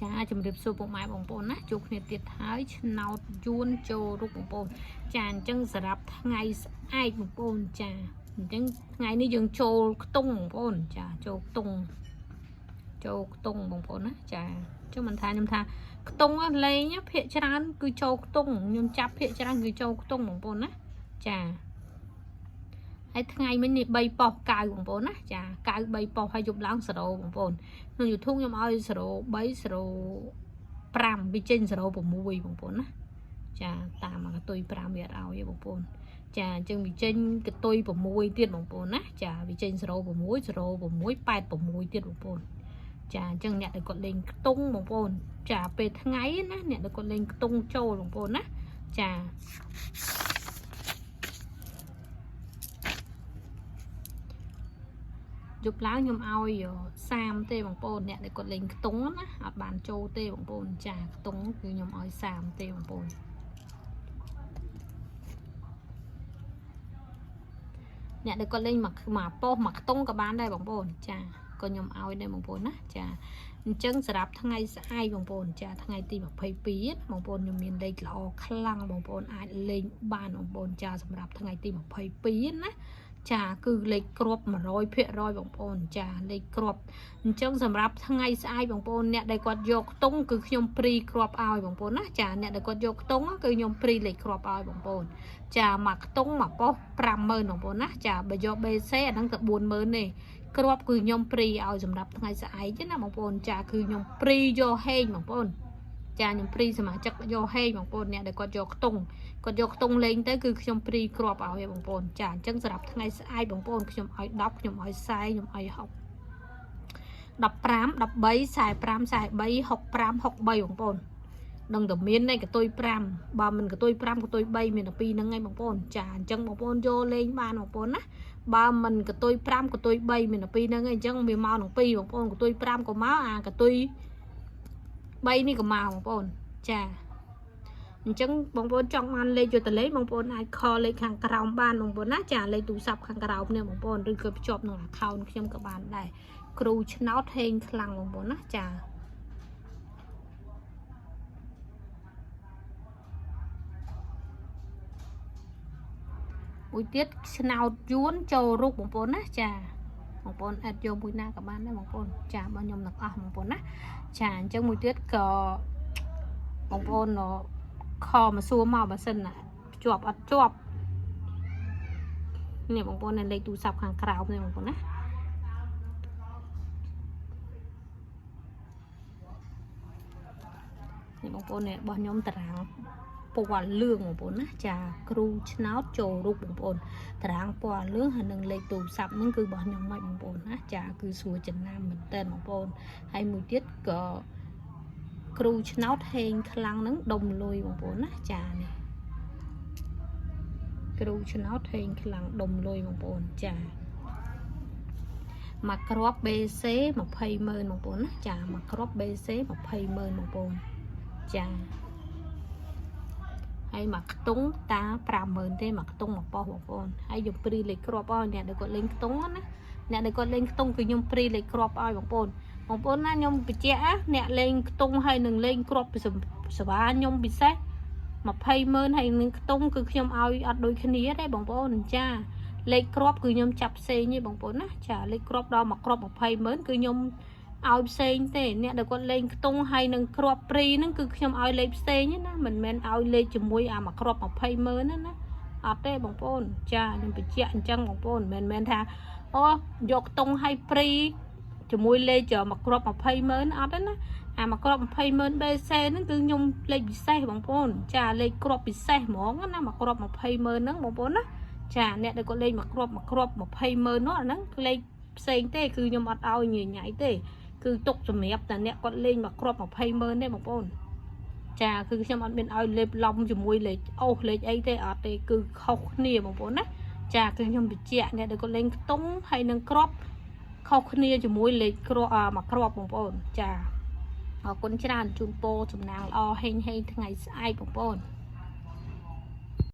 ចាជំរាបសួរពុកម៉ែបងប្អូនណាជួបគ្នាទៀតហើយឆ្នោតយួនចូលរូបបងប្អូនចាអញ្ចឹងសម្រាប់ថ្ងៃស្អែកបងប្អូនចាអញ្ចឹងថ្ងៃនេះយើងចូលខ្ទង់បងប្អូនចាចូលខ្ទង់បងប្អូនណាចាចុះមិនថាខ្ញុំថាខ្ទង់លេងភាកច្រើនគឺចូលខ្ទង់ខ្ញុំចាប់ភាកច្រើនគឺចូលខ្ទង់បងប្អូនណាចាហើយថ្ងៃមិញនេះ3ប៉ុសកៅបងប្អូនណាចាកៅ3ប៉ុសហើយយប់ឡើង0បងប្អូនក្នុង YouTube ខ្ញុំឲ្យ0 3 0 5វាចេញ0 6បងប្អូនណាចាតាមមកកតុយ5វាអត់ឲ្យទេបងប្អូនចាអញ្ចឹងវាចេញកតុយ6ទៀតបងប្អូនណាចាវាចេញ0 6 0 6 8 6ទៀតបងប្អូនចាអញ្ចឹងអ្នកដែលគាត់លេងខ្ទង់បងប្អូនចាពេលថ្ងៃណាអ្នកដែលគាត់លេងខ្ទង់ចូលបងប្អូនណាចាយប់ឡើងខ្ញុំឲ្យ30ទេបងប្អូនអ្នកដែលគាត់លេងខ្ទង់ណាអត់បានចូលទេបងប្អូនចាខ្ទង់គឺខ្ញុំឲ្យ30ទេបងប្អូនអ្នកដែលគាត់លេងមកប៉ុសមកខ្ទង់ក៏បានដែរបងប្អូនចាក៏ខ្ញុំឲ្យដែរបងប្អូនណាចាអញ្ចឹងសម្រាប់ថ្ងៃស្អែកបងប្អូនចាថ្ងៃទី22បងប្អូនខ្ញុំមានលេខល្អខ្លាំងបងប្អូនអាចលេងបានបងប្អូនចាសម្រាប់ថ្ងៃទី22ណាចាគឺលេខគ្រាប់ 100% បងប្អូនចាលេខគ្រាប់អញ្ចឹងសម្រាប់ថ្ងៃស្អែកបងប្អូនអ្នកដែលគាត់យកខ្ទង់គឺខ្ញុំព្រីគ្រាប់ឲ្យបងប្អូនណាចាអ្នកដែលគាត់យកខ្ទង់គឺខ្ញុំព្រីលេខគ្រាប់ឲ្យបងប្អូនចាមកខ្ទង់មកប៉ុស 50000បងប្អូនណាចាបើយក BC អាហ្នឹងទៅ 40000ទេគ្រាប់គឺខ្ញុំព្រីឲ្យសម្រាប់ថ្ងៃស្អែកណាបងប្អូនចាគឺខ្ញុំព្រីយកហេងបងប្អូនចាខ្ញុំព្រីសមាជិកយកហេងបងប្អូនអ្នកដែលគាត់យកខ្ទង់លេងទៅគឺខ្ញុំព្រីគ្រាប់ឲ្យបងប្អូនចាអញ្ចឹងសម្រាប់ថ្ងៃស្អែកបងប្អូនខ្ញុំឲ្យ10ខ្ញុំឲ្យ40ខ្ញុំឲ្យ60 15 13 45 43 65 63បងប្អូនដឹងតែមានឯកតុយ5បើមិនកតុយ5កតុយ3មានតែ2ហ្នឹងឯងបងប្អូនចាអញ្ចឹងបងប្អូនយកលេងបានបងប្អូនណាបើមិនកតុយ5កតុយ3មានតែ2ហ្នឹងឯងអញ្ចឹងវាមកនឹង2បងប្អូនកតុយ5ក៏មកអាកតុយ3នេះក៏មកបងប្អូនចាអញ្ចឹងបងប្អូនចង់បានលេខយកទៅលេខបងប្អូនអាចខលលេខខាងក្រោមបានបងប្អូនណាចាលេខទូរស័ព្ទខាងក្រោមនេះបងប្អូនឬក៏ភ្ជាប់នឹង account ខ្ញុំក៏បានដែរគ្រូឆ្នោតហេងខ្លាំងបងប្អូនណាចាមួយទៀតឆ្នោតយួនចូលរូបបងប្អូនណាចាបងប្អូនអត់យកមួយណាក៏បានដែរបងប្អូនចារបស់ខ្ញុំទាំងអស់បងប្អូនណាចាអញ្ចឹងមួយទៀតក៏បងប្អូនខមកសួរមកបើសិនណាជាប់អត់ជាប់នេះបងប្អូនលេខទូរស័ព្ទខាងក្រោមនេះបងប្អូនណានេះបងប្អូននេះរបស់ខ្ញុំតារាងពណ៌លឿងបងប្អូនណាចាគ្រូឆ្នោតចូលរូបបងប្អូនតារាងពណ៌លឿងហើយនឹងលេខទូរស័ព្ទហ្នឹងគឺរបស់ខ្ញុំមកបងប្អូនណាចាគឺស្រួលចំណាំមែនតើបងប្អូនហើយមួយទៀតក៏គ្រូឆ្នោតហេងខ្លាំងហ្នឹងដុំលុយបងប្អូនណាចានេះគ្រូឆ្នោតហេងខ្លាំងដុំលុយបងប្អូនចាមកគ្រាប់ BC 2000000បងប្អូនណាចាមកគ្រាប់ BC 2000000បងប្អូនចាហើយមកខ្ទង់តា50000ទេមកខ្ទង់មកប៉ុសបងប្អូនហើយខ្ញុំព្រីលេខគ្រាប់ឲ្យអ្នកដែលគាត់លេងខ្ទង់ណាអ្នកដែលគាត់លេងខ្ទង់គឺខ្ញុំព្រីលេខគ្រាប់ឲ្យបងប្អូនណាខ្ញុំបញ្ជាក់អ្នកលេងខ្ទង់ហើយនឹងលេងគ្រាប់សេវាខ្ញុំពិសេស2000000ហើយនឹងខ្ទង់គឺខ្ញុំឲ្យអត់ដូចគ្នាទេបងប្អូនចាលេខគ្រាប់គឺខ្ញុំចាប់ផ្សេងទេបងប្អូនណាចាលេខគ្រាប់ដល់មកគ្រាប់2000000គឺខ្ញុំឲ្យផ្សេងទេអ្នកដែលគាត់លេងខ្ទង់ហើយនឹងគ្រាប់ព្រីហ្នឹងគឺខ្ញុំឲ្យលេខផ្សេងណាមិនមែនឲ្យលេខជាមួយអាមកគ្រាប់2000000ណាអត់ទេបងប្អូនចាខ្ញុំបញ្ជាក់អញ្ចឹងបងប្អូនមិនមែនថាអូយកខ្ទង់ឲ្យព្រីជាមួយលេខមកគ្រាប់2000000អត់ទេណាអាមកគ្រាប់2000000 BC ហ្នឹងគឺខ្ញុំលេខពិសេសបងប្អូនចាលេខគ្រាប់ពិសេសហ្មងណាមកគ្រាប់2000000ហ្នឹងបងប្អូនណាចាអ្នកដែលគាត់លេខមកគ្រាប់2000000នោះអាហ្នឹងលេខផ្សេងទេគឺខ្ញុំអត់ឲ្យញញ៉ៃទេគឺទុកសម្រាប់តែអ្នកគាត់លេងមកគ្រាប់2000000ទេបងប្អូនចាគឺខ្ញុំអត់មានឲ្យលេបឡំជាមួយលេខអូសលេខអីទេអត់ទេគឺខុសគ្នាបងប្អូនណាចាគឺខ្ញុំបញ្ជាក់អ្នកដែលគាត់លេងខ្ទង់ហើយនឹងគ្រាប់ខុសគ្នាជាមួយលេខគ្រាប់មកគ្រាប់បងប្អូនចាអរគុណច្រើនជូនពរសំណាងល្អហេងថ្ងៃស្អែកបងប្អូន